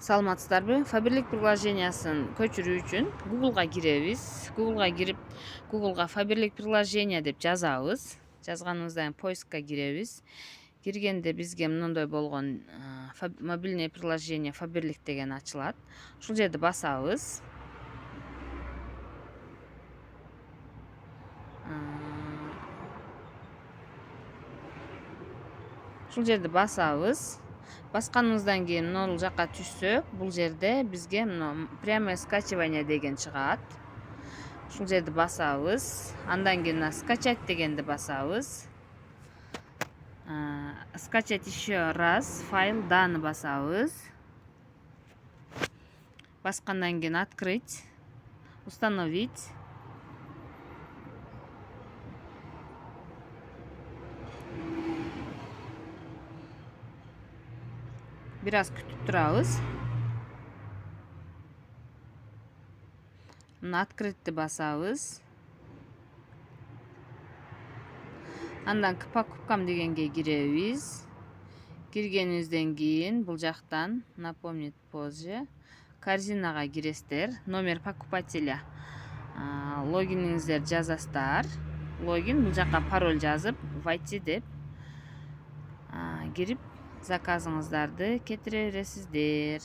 Саламатсыздарбы? Фаберлик приложениясын көчүрүү үчүн Google'га киребиз. Google'га кирип, Google'га Фаберлик приложение деп жазабыз. Жазганыбыздан кийин поискка киребиз. Киргенде бизге мындай болгон мобильное приложение Фаберлик деген ачылат. Ушул жерди басабыз. Ушул жерди басабыз. Басканыбыздан кийин мына жака түшсөк, бул жерде бизге прямое скачивание деген чыгат. Ушул жерди басабыз. Андан кийин скачать дегенди басабыз. Скачать еще раз файл данный басабыз. Баскандан кийин открыть, установить. Бир аз күтүп турабыз. Мына открытьти басабыз. Андан к покупкам дегенге киребиз. Киргенибизден кийин бул жактан напомнить позже корзинага киресиздер. Номер покупателя логиниңиздерди жазасыздар. Логин бул жака пароль жазып войти деп кирип заказыңыздарды кетире бересиздер.